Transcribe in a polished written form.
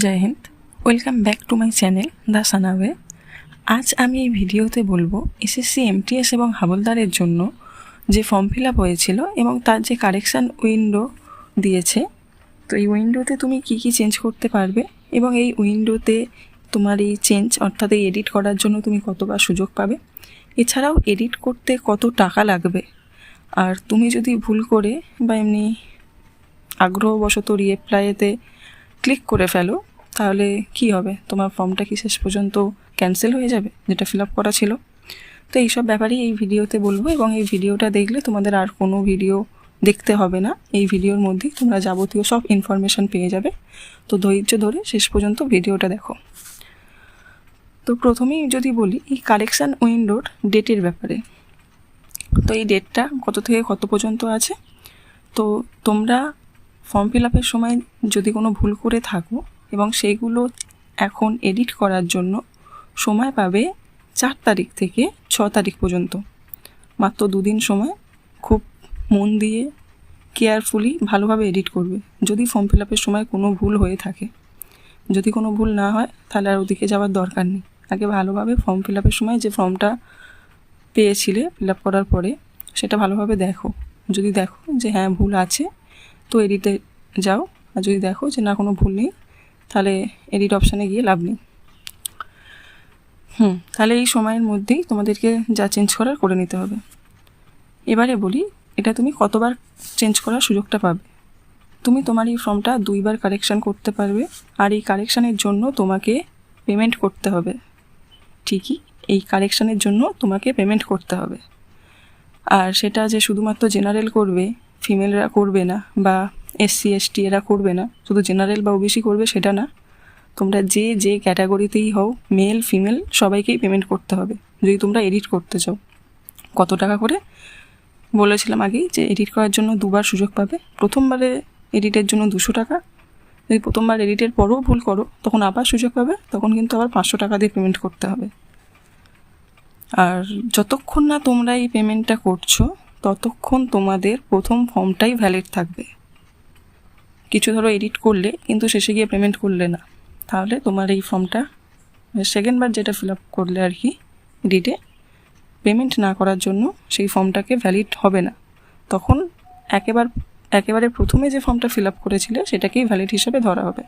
Joy Hind, welcome back to my channel the সানাওয়ে। আজ আমি এই ভিডিওতে বলবো এসএসসি এমটিএস এবং হাবলদারের জন্য যে ফর্ম ফিল আপ হয়েছিল এবং তার যে কারেকশান উইন্ডো দিয়েছে, তো এই উইন্ডোতে তুমি কি কি চেঞ্জ করতে পারবে এবং এই উইন্ডোতে তোমার এই চেঞ্জ অর্থাৎ এই এডিট করার জন্য তুমি কতবার সুযোগ পাবে, এছাড়াও এডিট করতে কত টাকা লাগবে, আর তুমি যদি ভুল করে বা এমনি আগ্রহবশত রিঅ্যাপ্লাইতে ক্লিক করে ফেলো তাহলে কি হবে, তোমার ফর্মটা কি শেষ পর্যন্ত ক্যান্সেল হয়ে যাবে যেটা ফিল আপ করা ছিল। তো এইসব ব্যাপারেই এই ভিডিওতে বলবো এবং এই ভিডিওটা দেখলে তোমাদের আর কোনো ভিডিও দেখতে হবে না, এই ভিডিওর মধ্যেই তোমরা যাবতীয় সব ইনফরমেশান পেয়ে যাবে। তো ধৈর্য ধরে শেষ পর্যন্ত ভিডিওটা দেখো। তো প্রথমেই যদি বলি এই কারেকশান উইন্ডোর ডেটের ব্যাপারে, তো এই ডেটটা কত থেকে কত পর্যন্ত আছে। তো তোমরা ফর্ম ফিল আপের সময় যদি কোনো ভুল করে থাকো এবং সেইগুলো এখন এডিট করার জন্য সময় পাবে 4 তারিখ থেকে 6 তারিখ পর্যন্ত, মাত্র 2 দিন সময়। খুব মন দিয়ে কেয়ারফুলি ভালোভাবে এডিট করবে। যদি ফর্ম ফিল আপের সময় কোনো ভুল হয়ে থাকে, যদি কোনো ভুল না হয় তাহলে আর ওদিকে যাওয়ার দরকার নেই। আগে ভালোভাবে ফর্ম ফিল আপের সময় যে ফর্মটা পেয়েছিলে ফিল আপ করার পরে সেটা ভালোভাবে দেখো। যদি দেখো যে হ্যাঁ ভুল আছে তো এডিটে যাও, আর যদি দেখো যে না কোনো ভুল নেই তাহলে এডিট অপশানে গিয়ে লাভ নেই। তাহলে এই সময়ের মধ্যেই তোমাদেরকে যা চেঞ্জ করার করে নিতে হবে। এবারে বলি এটা তুমি কতবার চেঞ্জ করার সুযোগটা পাবে। তুমি তোমার এই ফর্মটা 2 বার কারেকশান করতে পারবে, আর এই কারেকশানের জন্য তোমাকে পেমেন্ট করতে হবে। ঠিকই, এই কারেকশানের জন্য তোমাকে পেমেন্ট করতে হবে। আর সেটা যে শুধুমাত্র জেনারেল করবে, ফিমেলরা করবে না, বা এসসি এসটি এরা করবে না, শুধু জেনারেল বা ওবিসি করবে সেটা না। তোমরা যে ক্যাটাগরিতেই হও, মেল ফিমেল সবাইকেই পেমেন্ট করতে হবে যদি তোমরা এডিট করতে চাও। কত টাকা করে বলেছিলাম আগেই যে এডিট করার জন্য 2 বার সুযোগ পাবে। প্রথমবারে এডিটের জন্য 200 টাকা, যদি প্রথমবার এডিটের পরেও ভুল করো তখন আবার সুযোগ পাবে, তখন কিন্তু আবার 500 টাকা দিয়ে পেমেন্ট করতে হবে। আর যতক্ষণ না তোমরা এই পেমেন্টটা করছো ততক্ষণ তোমাদের প্রথম ফর্মটাই ভ্যালিড থাকবে। কিছু ধরো এডিট করলে কিন্তু শেষে গিয়ে পেমেন্ট করলে না, তাহলে তোমার এই ফর্মটা সেকেন্ডবার যেটা ফিল আপ করলে আর কি এডিটে পেমেন্ট না করার জন্য সেই ফর্মটাকে ভ্যালিড হবে না। তখন একেবারে প্রথমে যে ফর্মটা ফিল আপ করেছিলে সেটাকেই ভ্যালিড হিসাবে ধরা হবে।